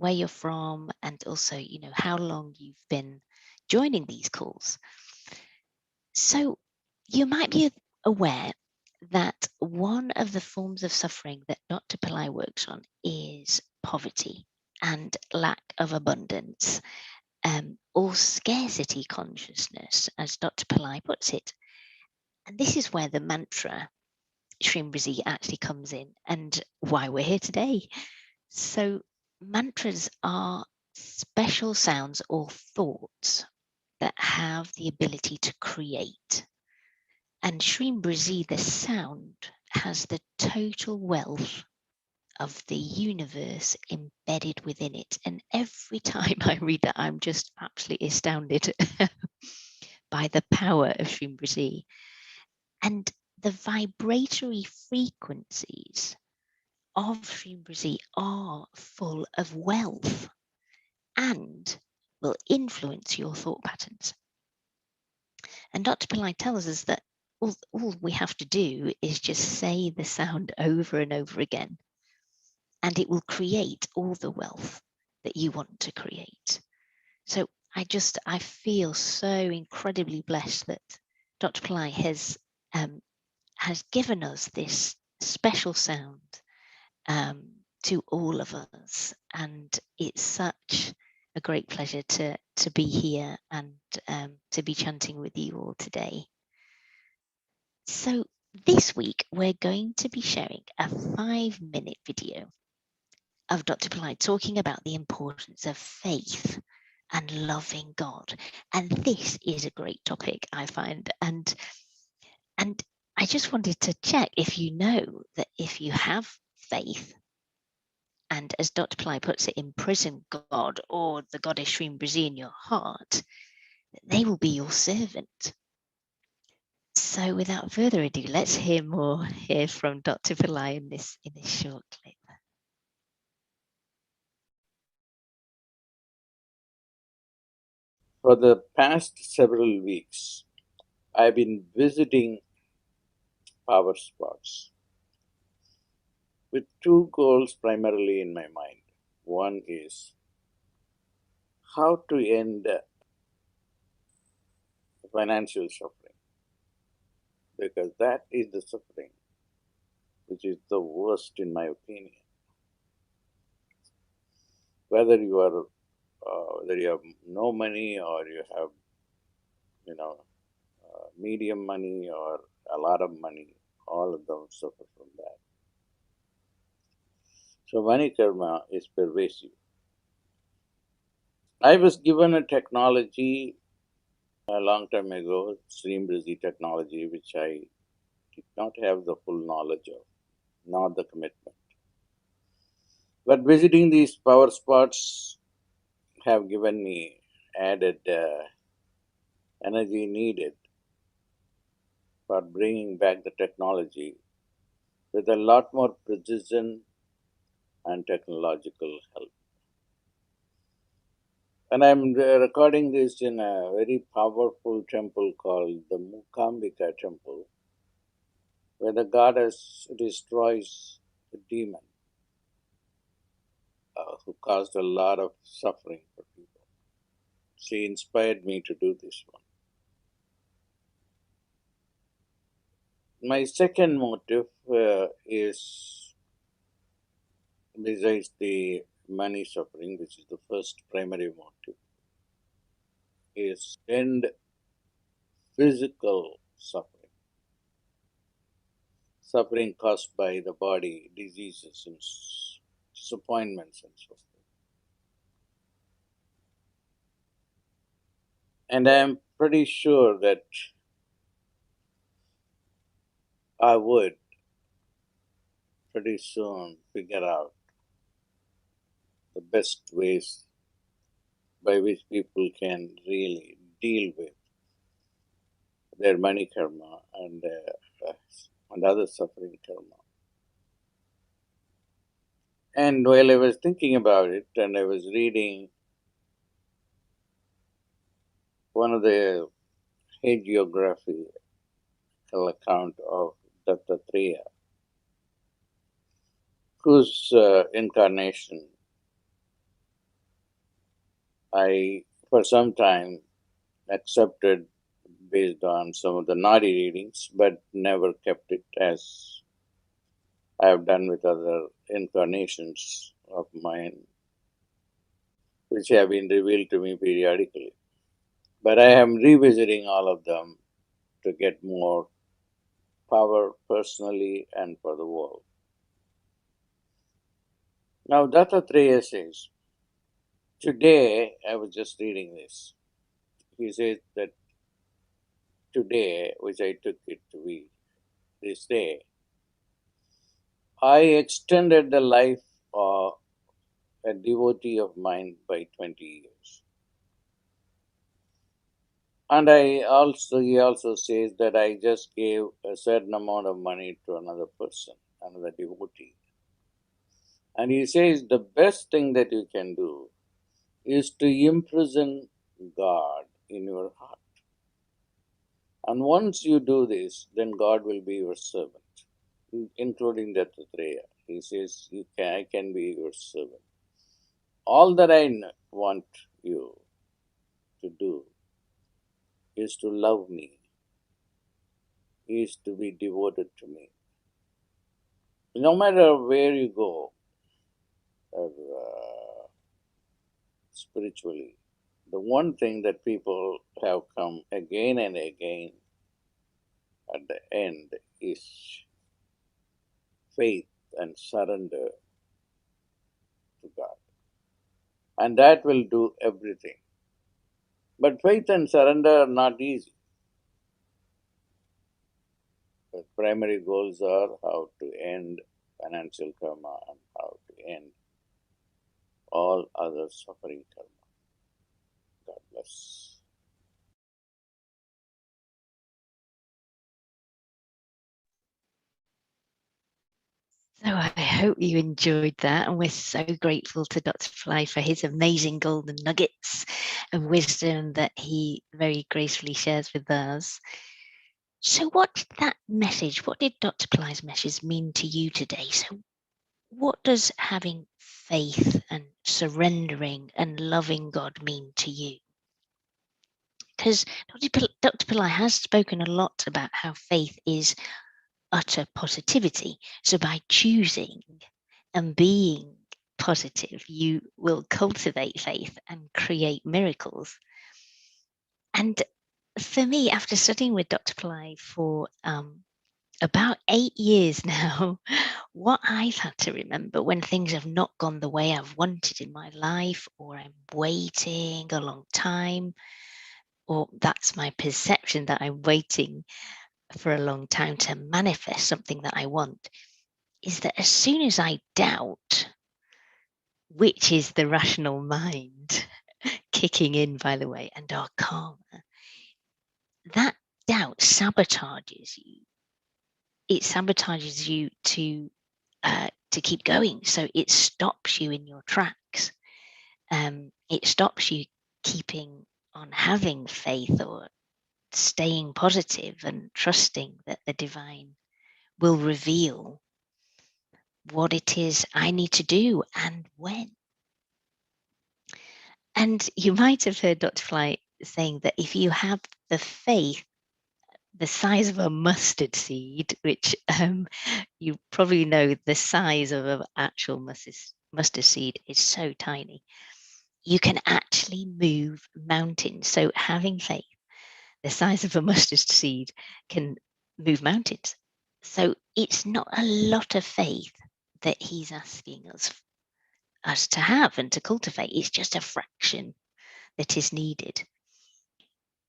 where you're from, and also, how long you've been joining these calls. So you might be aware that one of the forms of suffering that Dr. Pillai works on is poverty and lack of abundance, or scarcity consciousness, as Dr. Pillai puts it. And this is where the mantra Shreem Brzee actually comes in, and why we're here today. So mantras are special sounds or thoughts that have the ability to create. And Shreem Brzee, the sound, has the total wealth of the universe embedded within it. And every time I read that, I'm just absolutely astounded by the power of Shreem Brzee. And the vibratory frequencies of Shreem Brzee are full of wealth and will influence your thought patterns. And Dr. Pillai tells us that all we have to do is just say the sound over and over again, and it will create all the wealth that you want to create. So I feel so incredibly blessed that Dr. Pillai has given us this special sound to all of us, and it's such a great pleasure to be here and to be chanting with you all today. So this week we're going to be sharing a 5-minute video of Dr. Pillai talking about the importance of faith and loving God. And this is a great topic, I find. And I just wanted to check if you know that if you have faith, and as Dr. Pillai puts it, imprison God or the goddess Shreem Brzee in your heart, that they will be your servant. So without further ado, let's hear from Dr. Pillai in this short clip. For the past several weeks, I've been visiting power spots with two goals primarily in my mind. One is how to end financial suffering, because that is the suffering which is the worst in my opinion. Whether you have no money or you have, medium money or a lot of money, all of them suffer from that. So money karma is pervasive. I was given a technology a long time ago, Shreem Brzee technology, which I did not have the full knowledge of, nor the commitment. But visiting these power spots have given me added energy needed for bringing back the technology with a lot more precision and technological help. And I'm recording this in a very powerful temple called the Mukambika temple, where the goddess destroys the demon who caused a lot of suffering for people. She inspired me to do this one. My second motive is, besides the money suffering, which is the first primary motive, is end physical suffering. Suffering caused by the body, diseases and disappointments and so forth. And I am pretty sure that I would pretty soon figure out the best ways by which people can really deal with their money karma and other suffering karma. And while I was thinking about it, and I was reading one of the hagiographical account of Dattatreya, whose incarnation I, for some time, accepted based on some of the naughty readings, but never kept it as I have done with other incarnations of mine, which have been revealed to me periodically. But I am revisiting all of them to get more power personally and for the world. Now, Dattatreya says, today, I was just reading this. He says that today, which I took it to be this day, I extended the life of a devotee of mine by 20 years. And he also says that I just gave a certain amount of money to another person, another devotee. And he says the best thing that you can do is to imprison God in your heart. And once you do this, then God will be your servant, including Dattatreya. He says, I can be your servant. All that I want you to do is to love me, is to be devoted to me. No matter where you go, spiritually, the one thing that people have come again and again at the end is faith and surrender to God. And that will do everything. But faith and surrender are not easy. The primary goals are how to end financial karma and how to end all other suffering karma. God bless. So I hope you enjoyed that, and we're so grateful to Dr. Pillai for his amazing golden nuggets of wisdom that he very gracefully shares with us. So what did that message, what did Dr. Pillai's message mean to you today? So what does having faith and surrendering and loving God mean to you? Because Dr. Pillai has spoken a lot about how faith is utter positivity. So by choosing and being positive, you will cultivate faith and create miracles. And for me, after studying with Dr. Pillai for about 8 years now, what I've had to remember when things have not gone the way I've wanted in my life, or I'm waiting a long time, or that's my perception that I'm waiting for a long time to manifest something that I want, is that as soon as I doubt, which is the rational mind kicking in, by the way, and our karma, that doubt sabotages you. It sabotages you to keep going. So it stops you in your tracks. It stops you keeping on having faith or staying positive and trusting that the divine will reveal what it is I need to do and when. And you might have heard Dr. Pillai saying that if you have the faith the size of a mustard seed, which you probably know the size of an actual mustard seed is so tiny, you can actually move mountains. So having faith the size of a mustard seed can move mountains. So it's not a lot of faith that he's asking us to have and to cultivate. It's just a fraction that is needed.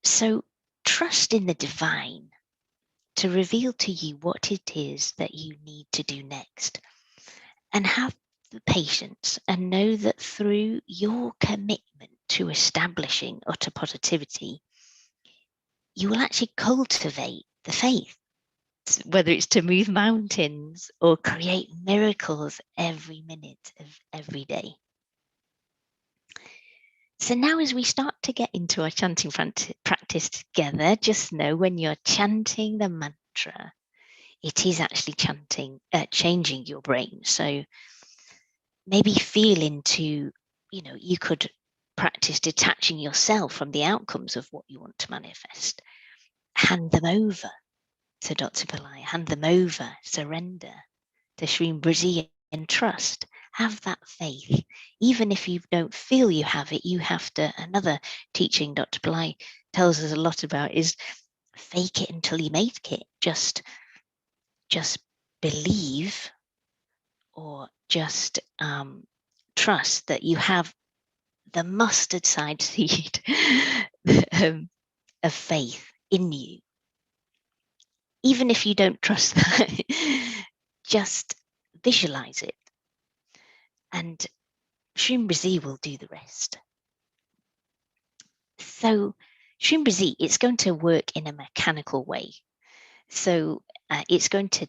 So trust in the divine to reveal to you what it is that you need to do next, and have the patience and know that through your commitment to establishing utter positivity, you will actually cultivate the faith, whether it's to move mountains or create miracles every minute of every day. So now as we start to get into our chanting practice together, just know when you're chanting the mantra, it is actually changing your brain. So maybe feel into, you could practice detaching yourself from the outcomes of what you want to manifest, hand them over to Dr. Pillai, hand them over, surrender to Shreem Brzee and trust. Have that faith. Even if you don't feel you have it, you have to. Another teaching Dr. Pillai tells us a lot about is fake it until you make it. Just believe, or just trust that you have the mustard side seed of faith in you. Even if you don't trust that, just visualize it. And Shreem Brzee will do the rest. So Shreem Brzee, it's going to work in a mechanical way. So it's going to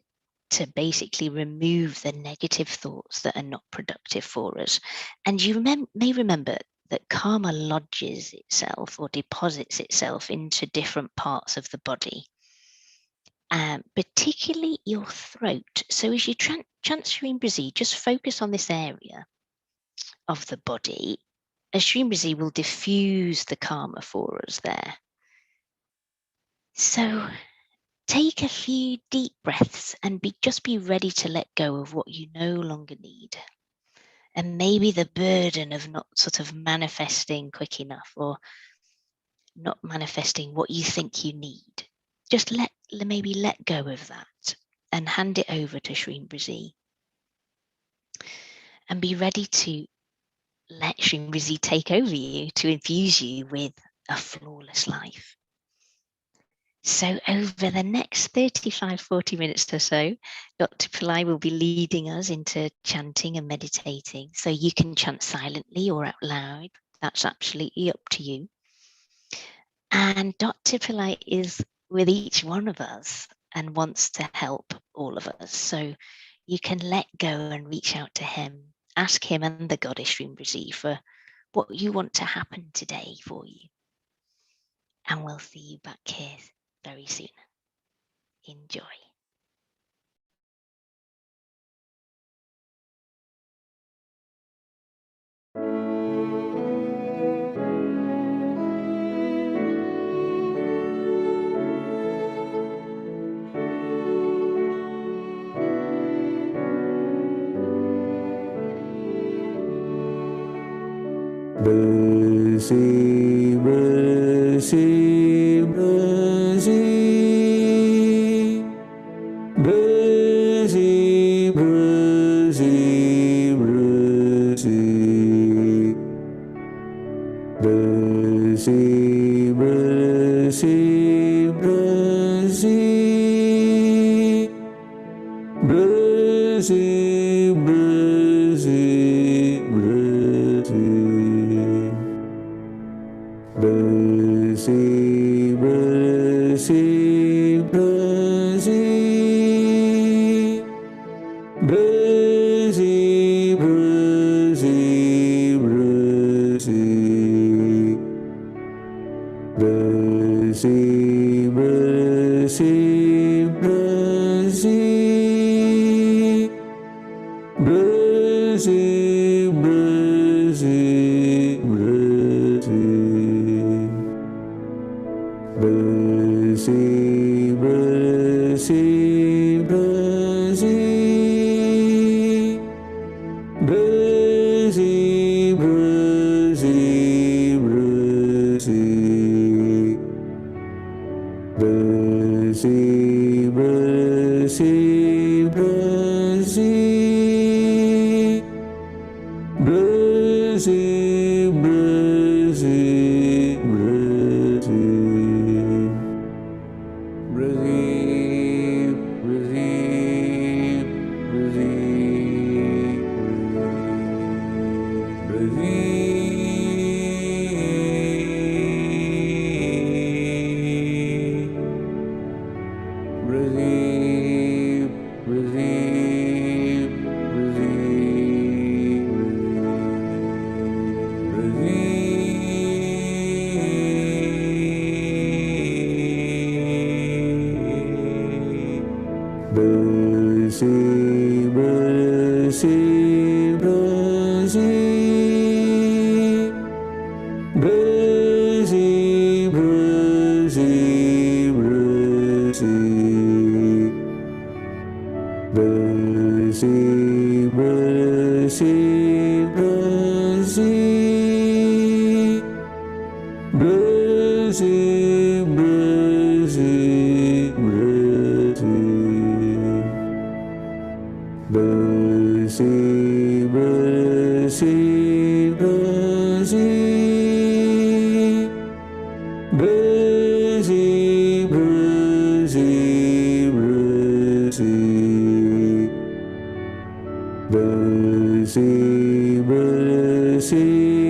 basically remove the negative thoughts that are not productive for us. And you may remember that karma lodges itself or deposits itself into different parts of the body, particularly your throat. So as you chant Shreem Brzee, just focus on this area of the body. As Shreem Brzee will diffuse the karma for us there. So take a few deep breaths and just be ready to let go of what you no longer need. And maybe the burden of not sort of manifesting quick enough, or not manifesting what you think you need. Just maybe let go of that and hand it over to Shreem Brzee. And be ready to let Shreem Brzee take over you, to infuse you with a flawless life. So over the next 35-40 minutes or so, Dr. Pillai will be leading us into chanting and meditating. So you can chant silently or out loud. That's absolutely up to you. And Dr. Pillai is with each one of us and wants to help all of us. So you can let go and reach out to him. Ask him and the goddess Shreem Brzee for what you want to happen today for you. And we'll see you back here very soon. Enjoy. BRZEE, BRZEE, BRZEE. BRZEE, BRZEE, BRZEE. BRZEE, BRZEE, BRZEE. BRZEE, BRZEE, BRZEE. BRZEE, BRZEE, BRZEE. BRZEE, BRZEE, BRZEE. BRZEE, BRZEE, BRZEE. BRZEE, BRZEE, BRZEE. BRZEE, BRZEE, BRZEE. BRZEE, BRZEE, BRZEE. BRZEE, BRZEE, BRZEE. BRZEE, BRZEE, BRZEE. BRZEE, BRZEE, BRZEE, BRZEE. BRZEE, BRZEE, BRZEE, BRZEE. BRZEE, BRZEE, BRZEE, BRZEE, BRZEE, BRZEE, BRZEE, BRZEE, BRZEE, BRZEE, BRZEE,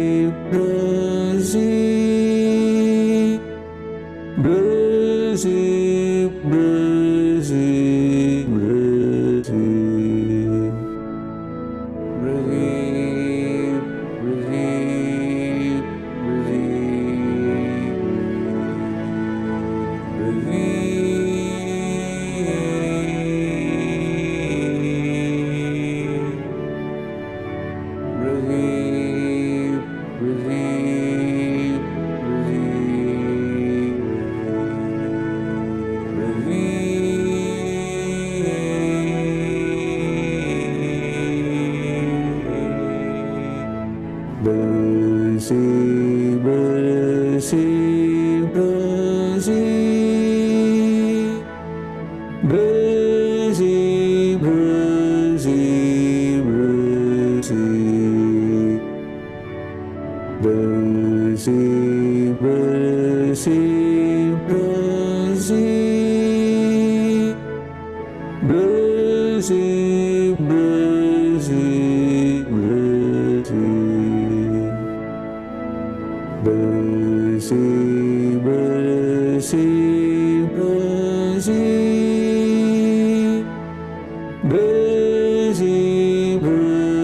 BRZEE, BRZEE,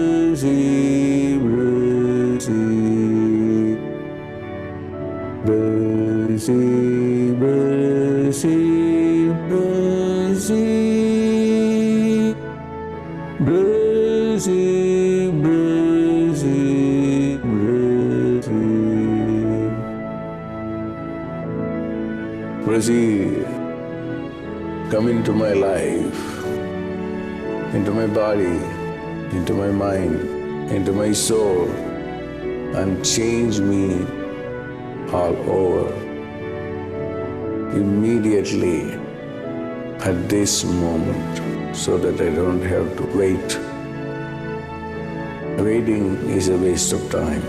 BRZEE, BRZEE, BRZEE, BRZEE, BRZEE, come into my life, into my body, into my mind, into my soul, and change me all over. Immediately, at this moment, so that I don't have to wait. Waiting is a waste of time.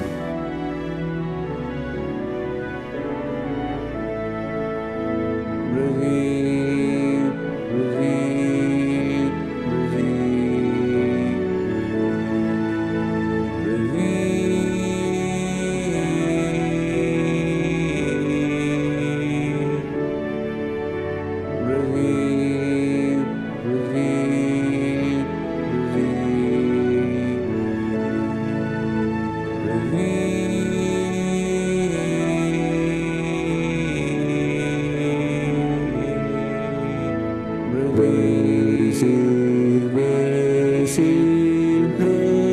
BRZEE,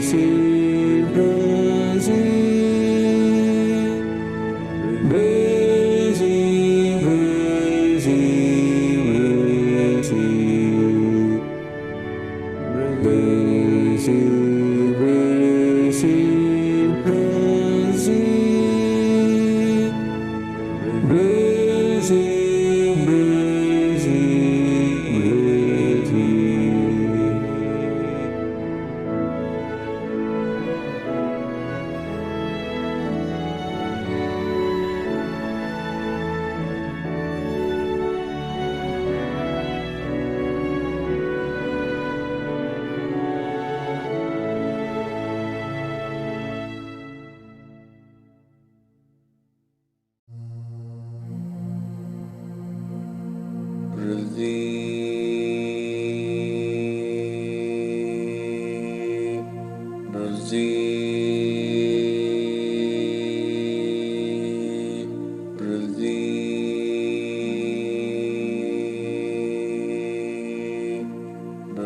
BRZEE, BRZEE,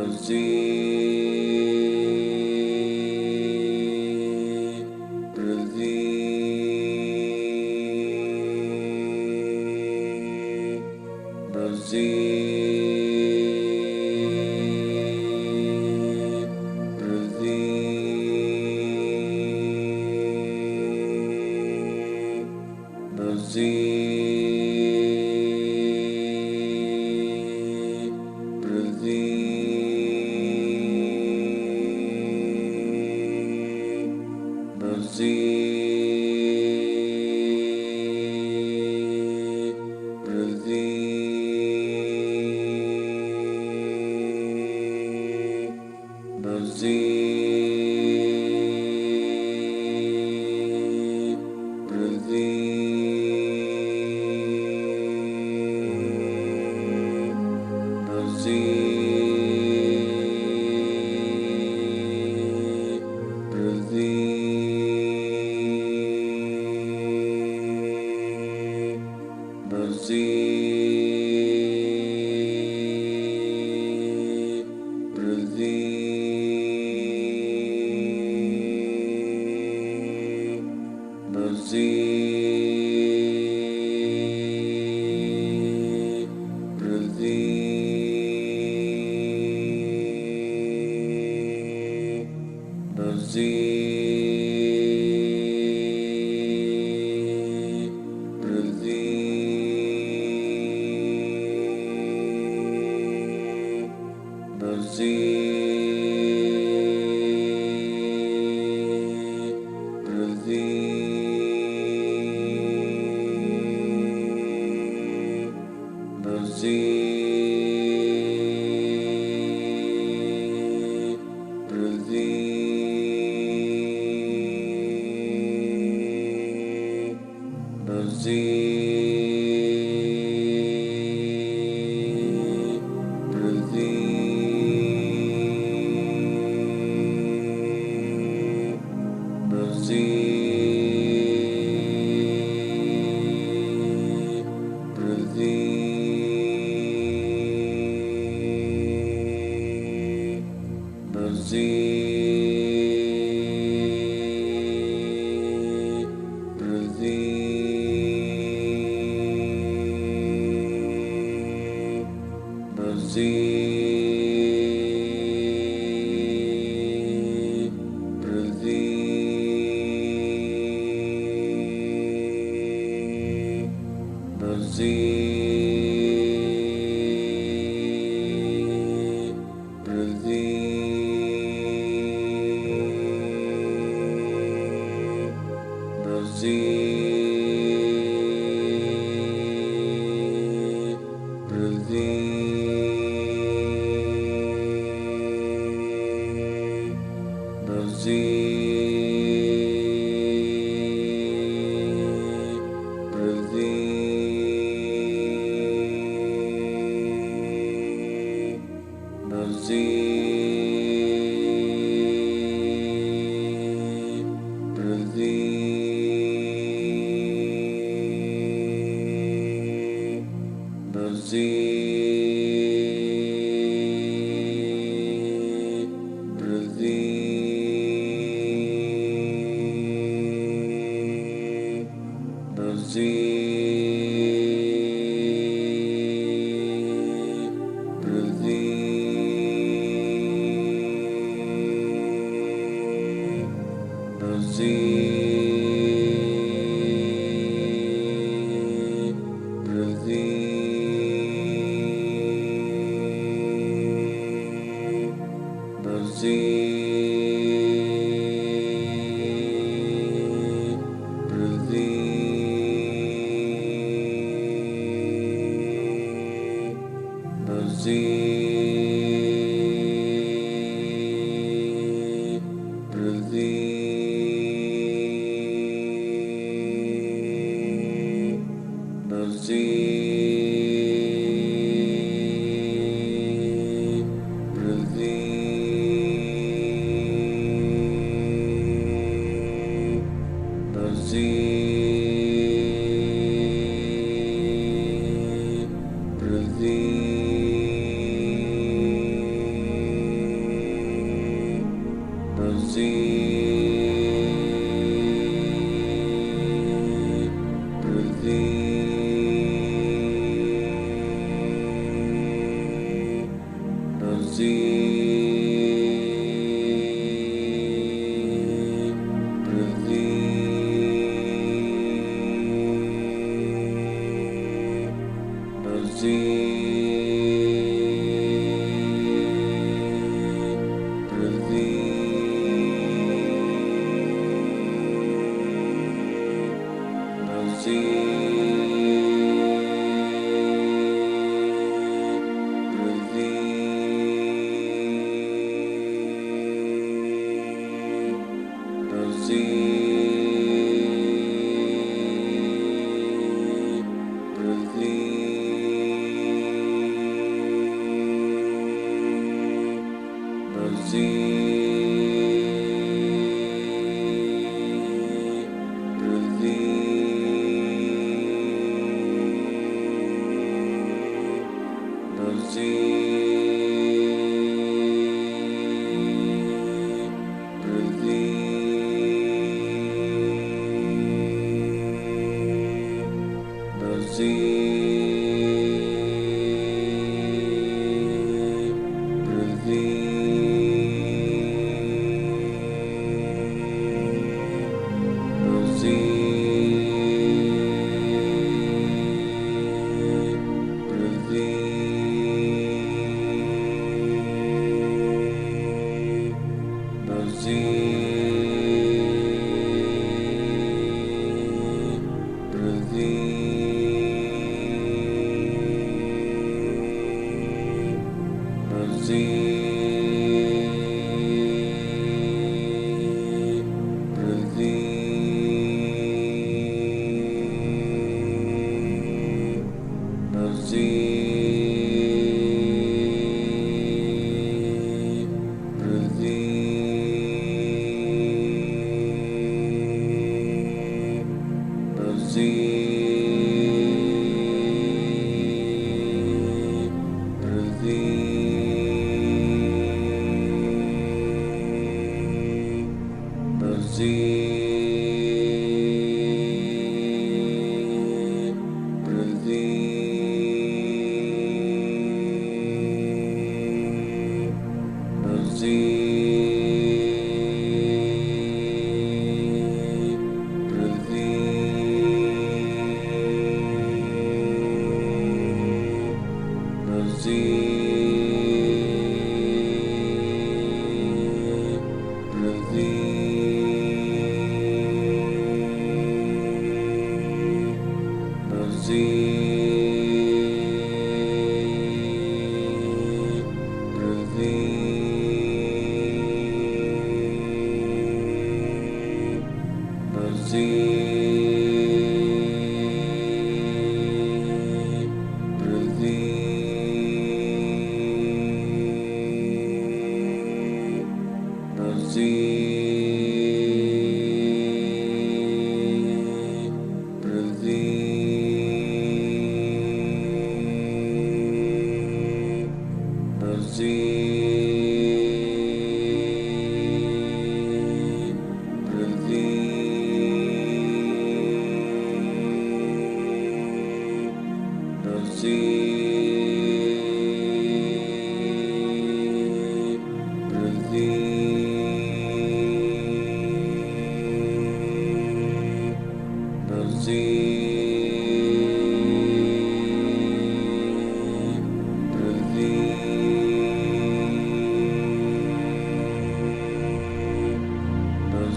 BRZEE, BRZEE, BRZEE, BRZEE, BRZEE, BRZEE, BRZEE.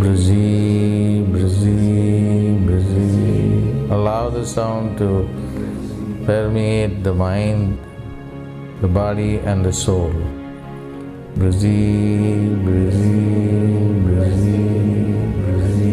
Brzee, brzee, brzee. Allow the sound to permeate the mind, the body and the soul. Brzee, brzee, brzee, brzee.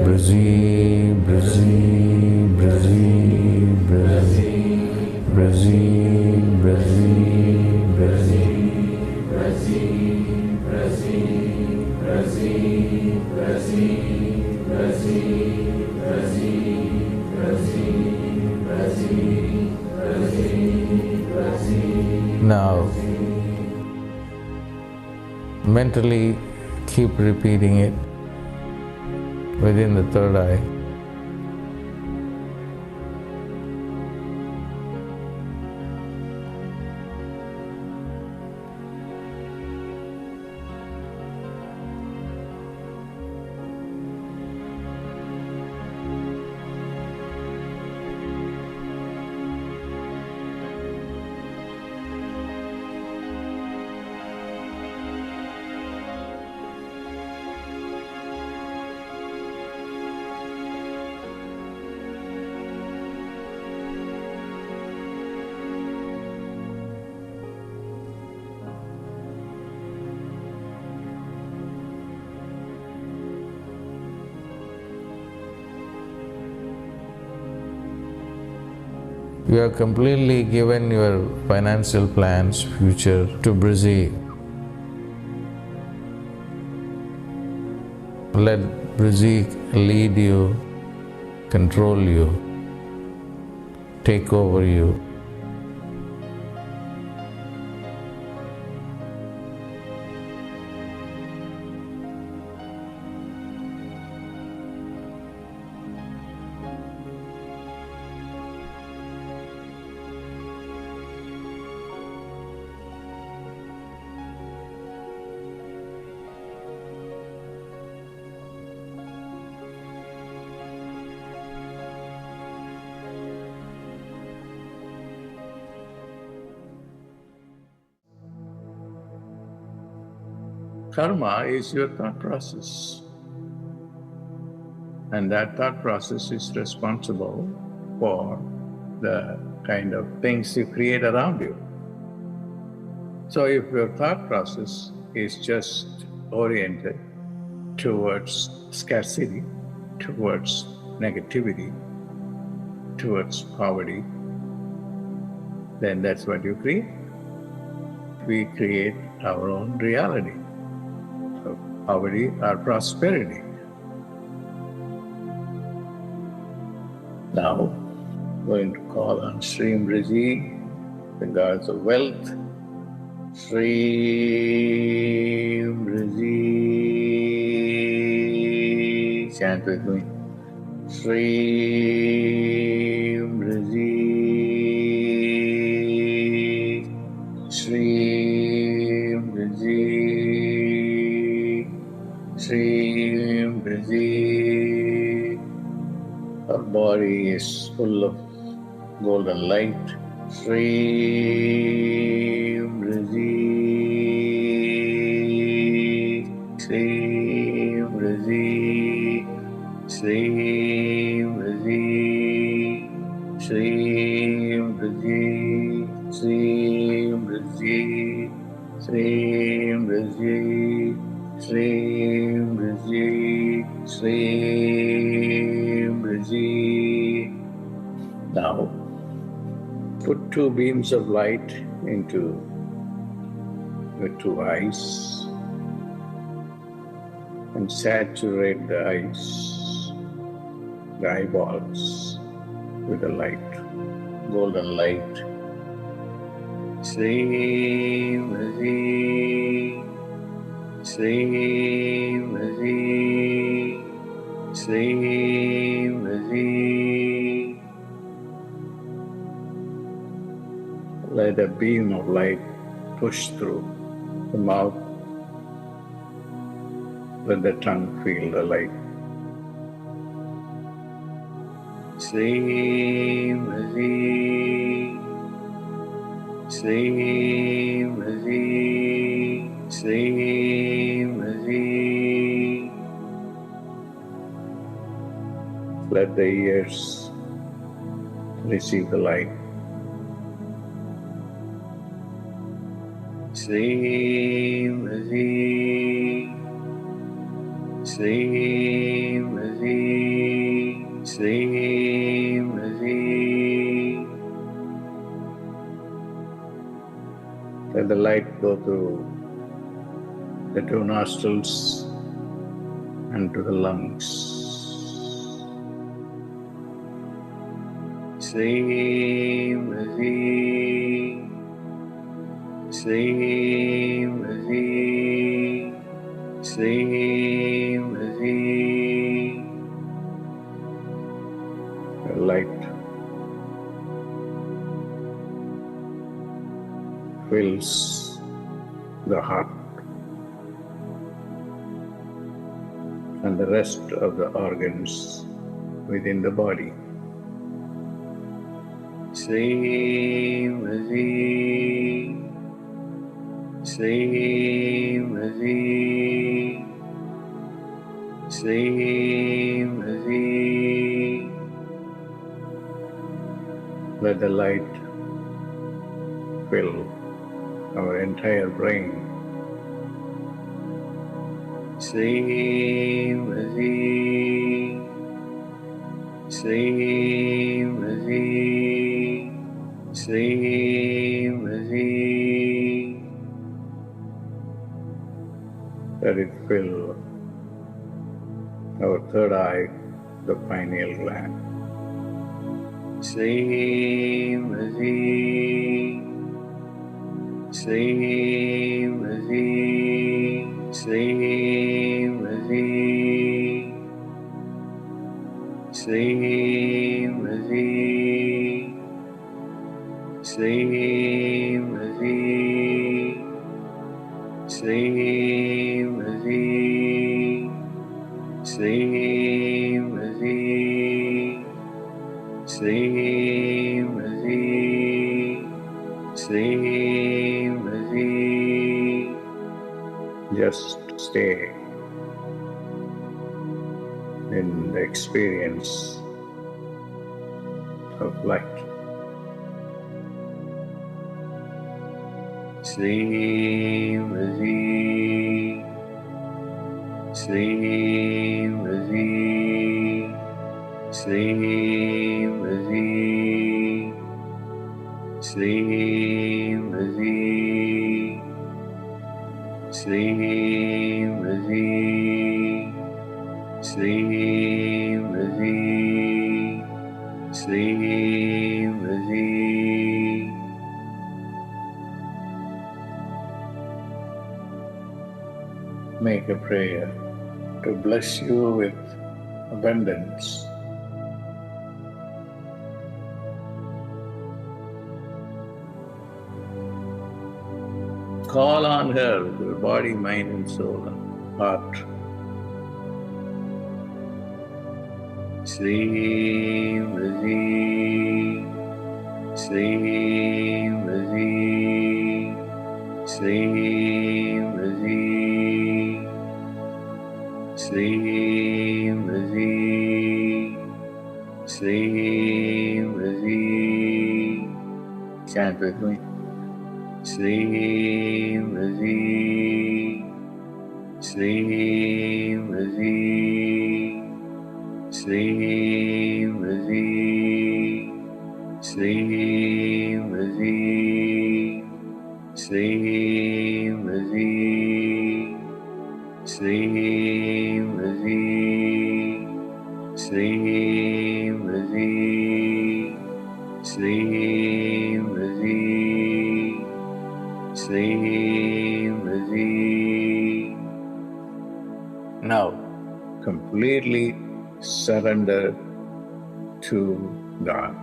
Brzee, brzee, brzee, brzee, brzee, brzee, brzee. Now, mentally keep repeating it within the third eye. You have completely given your financial plans, future to BRZEE. Let BRZEE lead you, control you, take over you. Karma is your thought process, and that thought process is responsible for the kind of things you create around you. So if your thought process is just oriented towards scarcity, towards negativity, towards poverty, then that's what you create. We create our own reality. Poverty or prosperity. Now, going to call on Shreem Brzee, the gods of wealth. Shreem Brzee. Chant with me. Shreem Brzee. Shreem Brzee. Shreem Brzee. Our body is full of golden light. Shreem Brzee. Shreem Brzee. Shreem Brzee. Shreem Brzee. Shreem Brzee. Shreem Brzee. Shreem Brzee, Shreem Brzee. Now, put two beams of light into your two eyes. and saturate the eyes, the eyeballs with the light, golden light. Shreem Brzee, Shreem Brzee, Shreem Brzee. Let a beam of light push through the mouth. Let the tongue feel the light. Shreem Brzee, Shreem Brzee, Shreem Brzee. Let the ears receive the light. Shreem Brzee, Shreem Brzee, Shreem Brzee. Let the light go through the two nostrils and to the lungs. Shreem Brzee, Shreem Brzee, Shreem Brzee. The light fills the heart and the rest of the organs within the body. Shreem Brzee, Shreem Brzee, Shreem Brzee. Let the light fill our entire brain. Shreem Brzee, Shreem Brzee, Shreem Brzee. Let it fill our third eye, the pineal gland. Shreem Brzee, Shreem Brzee, Shreem Brzee, Shreem Brzee, Shreem Brzee, Shreem Brzee, Shreem Brzee, Shreem Brzee, Shreem Brzee. Just stay in the experience of light. Shreem Brzee, Shreem Brzee, Shreem Brzee, Shreem Brzee, Shreem Brzee, Shreem Brzee, Shreem Brzee. Make a prayer to bless you with abundance. Call on her with your body, mind and soul and heart. Shreem Brzee, Shreem Brzee, Shreem Brzee, Shreem Brzee, Shreem Brzee. Chant with me. Shreem Brzee, Shreem Brzee, Shreem Brzee, Shreem Brzee, Shreem Brzee, Shreem completely surrender to God.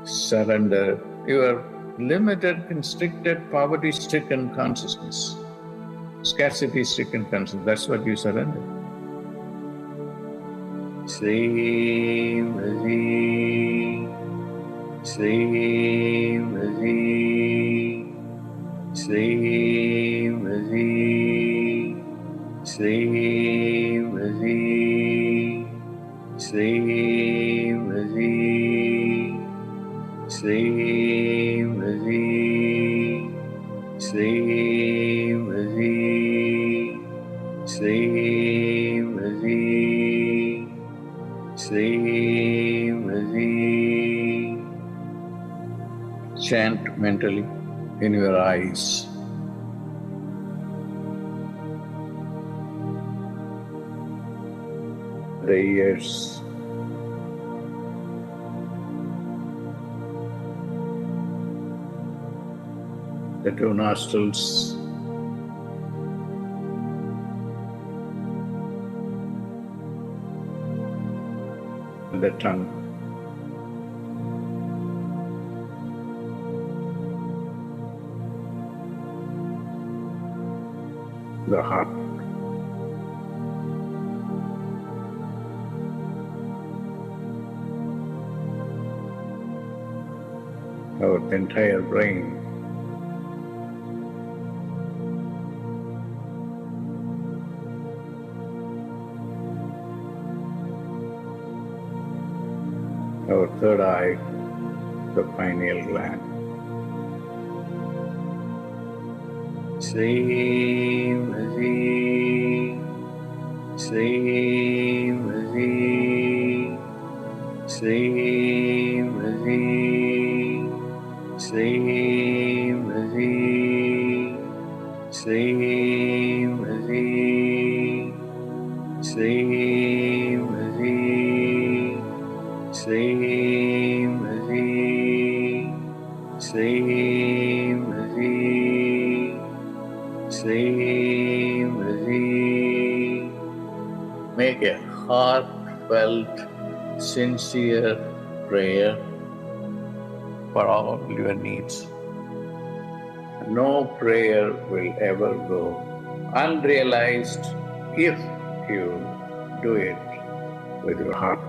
Surrender your limited, constricted, poverty-stricken consciousness, scarcity-stricken consciousness. That's what you surrender. Shreem Brzee, Shreem Brzee, Shreem Brzee, Shreem Brzee, Shreem Brzee, Shreem Brzee, Shreem Brzee, Shreem Brzee, Shreem Brzee. Chant mentally in your eyes. The ears. The two nostrils. And the tongue. The heart. Our entire brain. Our third eye, the pineal gland. Shreem Brzee, Shreem Brzee, Shreem Brzee, Shreem Brzee, Shreem Brzee, Shreem Brzee, Shreem Brzee, Shreem Brzee, Shreem Brzee. Make a heartfelt, sincere prayer for all your needs. No prayer will ever go unrealized if you do it with your heart.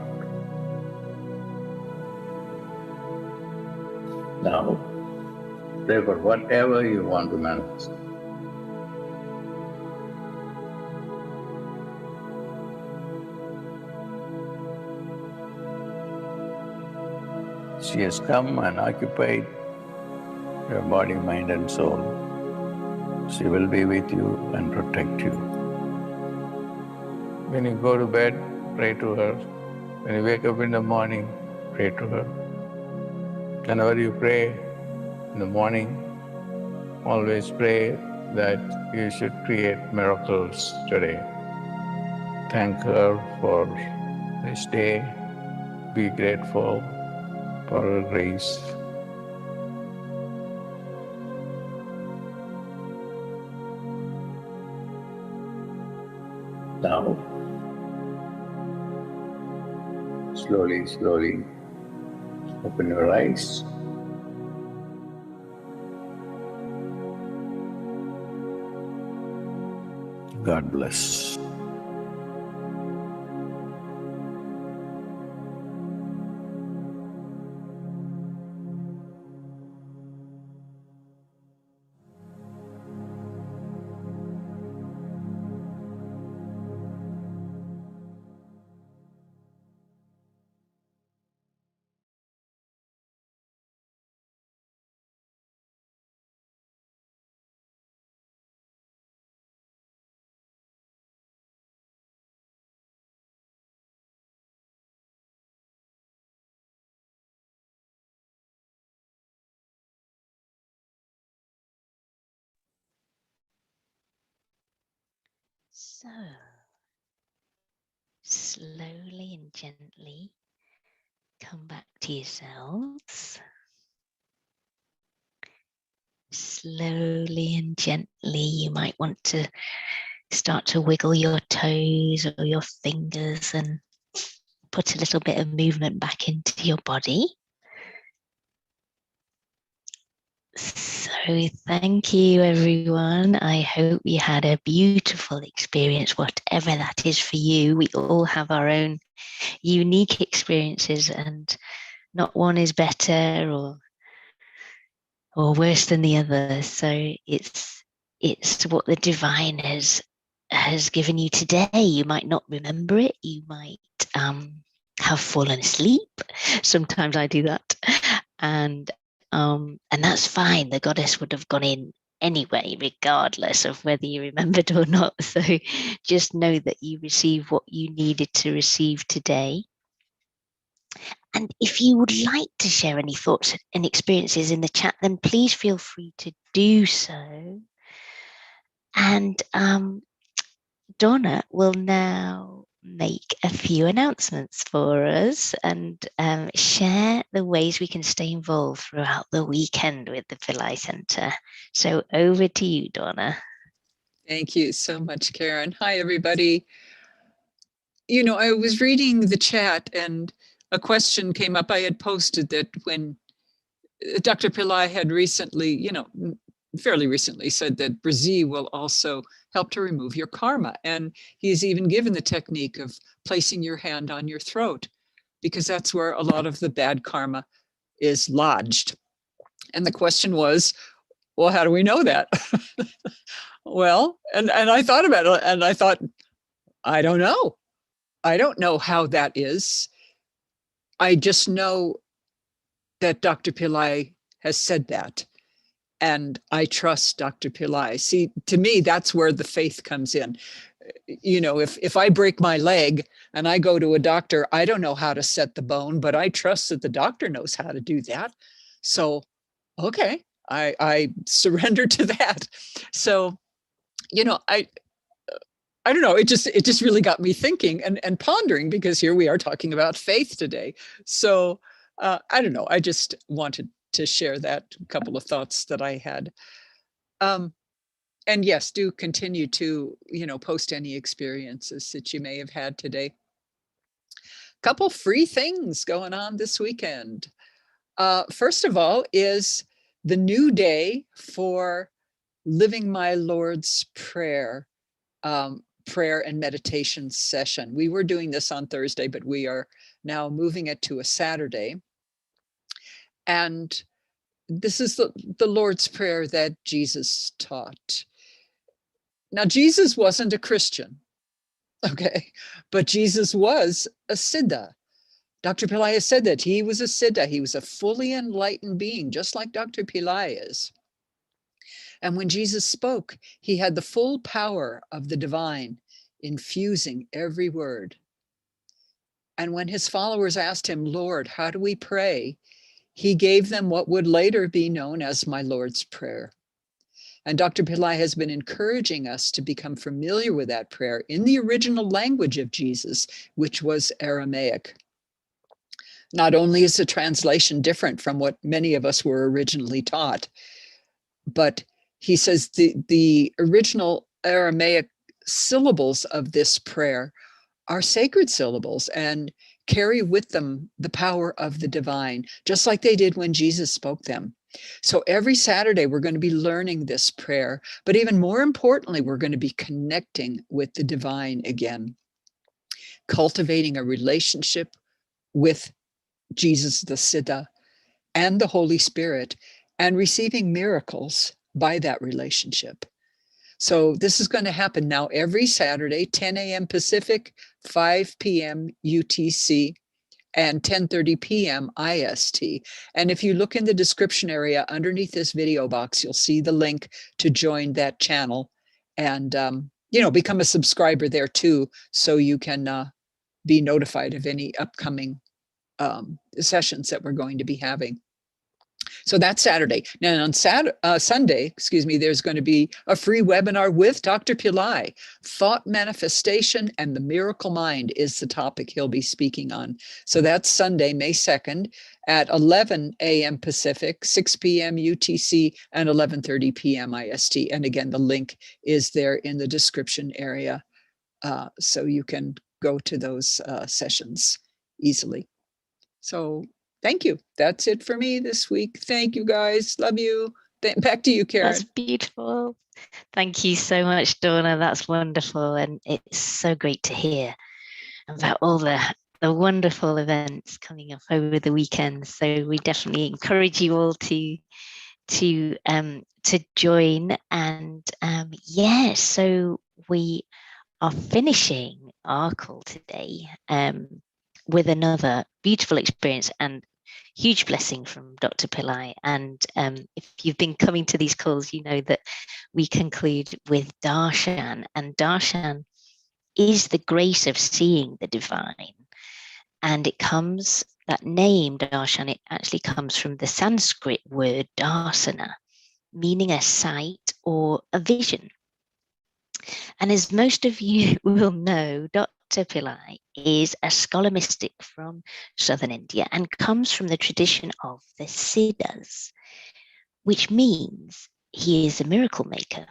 Now, pray for whatever you want to manifest. She has come and occupied your body, mind and soul. She will be with you and protect you. When you go to bed, pray to her. When you wake up in the morning, pray to her. Whenever you pray in the morning, always pray that you should create miracles today. Thank her for this day. Be grateful for her grace. Now, slowly, slowly, open your eyes. God bless. So, slowly and gently come back to yourselves. Slowly and gently, you might want to start to wiggle your toes or your fingers and put a little bit of movement back into your body. So thank you, everyone. I hope you had a beautiful experience, whatever that is for you. We all have our own unique experiences, and not one is better or worse than the other. So it's what the divine has given you today. You might not remember it. You might have fallen asleep. Sometimes I do that, and that's fine. The goddess would have gone in anyway, regardless of whether you remembered or not. So just know that you received what you needed to receive today. And if you would like to share any thoughts and experiences in the chat, then please feel free to do so. And Donna will now make a few announcements for us and share the ways we can stay involved throughout the weekend with the Pillai Center. So over to you, Donna. Thank you so much, Karen. Hi, everybody. You know, I was reading the chat and a question came up. I had posted that when Dr. Pillai had recently, you know, fairly recently said that BRZEE will also help to remove your karma. And he's even given the technique of placing your hand on your throat, because that's where a lot of the bad karma is lodged. And the question was, well, how do we know that? Well, and I thought about it and I thought, I don't know. I don't know how that is. I just know that Dr. Pillai has said that. And I trust Dr. Pillai. See, to me, that's where the faith comes in. You know, if I break my leg and I go to a doctor, I don't know how to set the bone, but I trust that the doctor knows how to do that. So, okay, I surrender to that. So, you know, I don't know, it just really got me thinking and pondering, because here we are talking about faith today. So I don't know, I just wanted to share that couple of thoughts that I had. And yes, do continue to, you know, post any experiences that you may have had today. Couple free things going on this weekend. First of all is the new day for Living My Lord's Prayer, prayer and meditation session. We were doing this on Thursday, but we are now moving it to a Saturday. And this is the Lord's Prayer that Jesus taught. Now, Jesus wasn't a Christian, okay, but Jesus was a Siddha. Dr. Pillai has said that he was a Siddha. He was a fully enlightened being, just like Dr. Pillai is. And when Jesus spoke, he had the full power of the divine infusing every word. And when his followers asked him, Lord, how do we pray? He gave them what would later be known as my Lord's Prayer. And Dr. Pillai has been encouraging us to become familiar with that prayer in the original language of Jesus, which was Aramaic. Not only is the translation different from what many of us were originally taught, but he says the original Aramaic syllables of this prayer are sacred syllables and carry with them the power of the divine, just like they did when Jesus spoke them. So every Saturday, we're going to be learning this prayer, but even more importantly, we're going to be connecting with the divine again, cultivating a relationship with Jesus, the Siddha, and the Holy Spirit, and receiving miracles by that relationship. So this is going to happen now every Saturday, 10 a.m. Pacific, 5 p.m. UTC, and 10:30 p.m. IST. And if you look in the description area underneath this video box, you'll see the link to join that channel and, you know, become a subscriber there too, so you can be notified of any upcoming sessions that we're going to be having. So that's Saturday. Now on Sunday, excuse me, there's going to be a free webinar with Dr. Pillai. Thought manifestation and the miracle mind is the topic he'll be speaking on. So that's Sunday, May 2nd at 11 a.m. Pacific, 6 p.m. UTC, and 11:30 p.m. IST. And again, the link is there in the description area. So you can go to those sessions easily. So thank you. That's it for me this week. Thank you, guys. Love you. Back to you, Karen. That's beautiful. Thank you so much, Donna. That's wonderful. And it's so great to hear about all the wonderful events coming up over the weekend. So we definitely encourage you all to join. And yeah, so we are finishing our call today with another beautiful experience and huge blessing from Dr. Pillai. And if you've been coming to these calls, you know that we conclude with darshan. And darshan is the grace of seeing the divine. And it comes, that name darshan, it actually comes from the Sanskrit word darsana, meaning a sight or a vision. And as most of you will know, Dr. Pillai is a scholar mystic from southern India and comes from the tradition of the Siddhas, which means he is a miracle maker.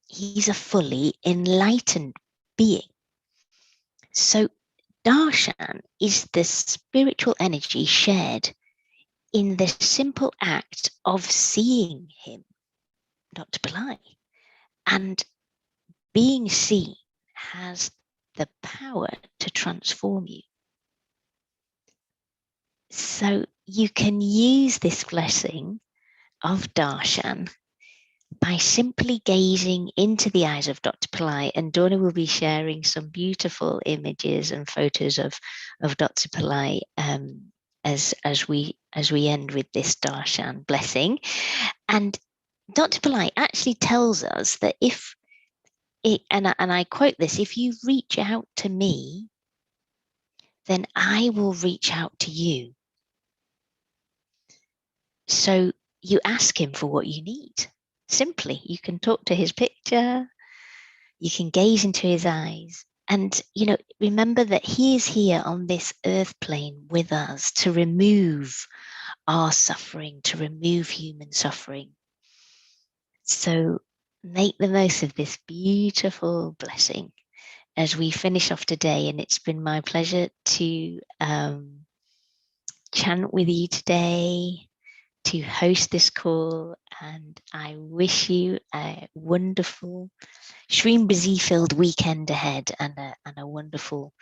He's a fully enlightened being. So darshan is the spiritual energy shared in the simple act of seeing him, Dr. Pillai. And being seen has the power to transform you. So you can use this blessing of darshan by simply gazing into the eyes of Dr. Pillai, and Donna will be sharing some beautiful images and photos of Dr. Pillai as we end with this darshan blessing. And Dr. Pillai actually tells us that if and I quote this, if you reach out to me, then I will reach out to you. So you ask him for what you need. Simply, you can talk to his picture, you can gaze into his eyes, and remember that he is here on this earth plane with us to remove our suffering, to remove human suffering. So make the most of this beautiful blessing as we finish off today. And it's been my pleasure to chant with you today, to host this call. And I wish you a wonderful Shreem Brzee filled weekend ahead and a wonderful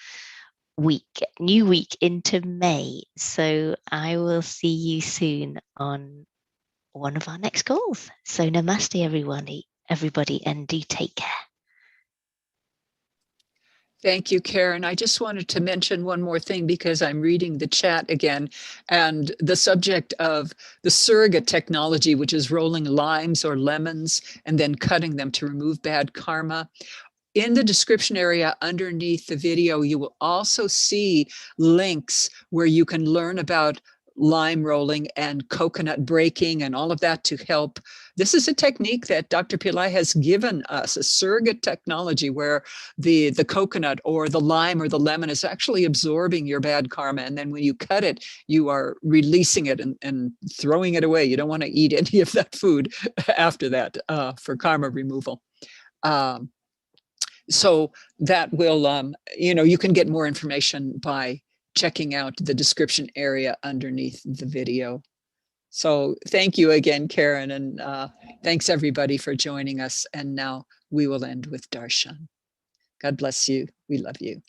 new week into May. So I will see you soon on one of our next calls. So namaste, everybody, and do take care. Thank you, Karen. I just wanted to mention one more thing because I'm reading the chat again, and the subject of the surrogate technology, which is rolling limes or lemons and then cutting them to remove bad karma. In the description area underneath the video, you will also see links where you can learn about lime rolling and coconut breaking and all of that to help. This is a technique that Dr. Pillai has given us, a surrogate technology where the coconut or the lime or the lemon is actually absorbing your bad karma. And then when you cut it, you are releasing it and throwing it away. You don't want to eat any of that food after that for karma removal. So that will, you can get more information by checking out the description area underneath the video. So thank you again, Karen, and thanks everybody for joining us. And now we will end with darshan. God bless you. We love you.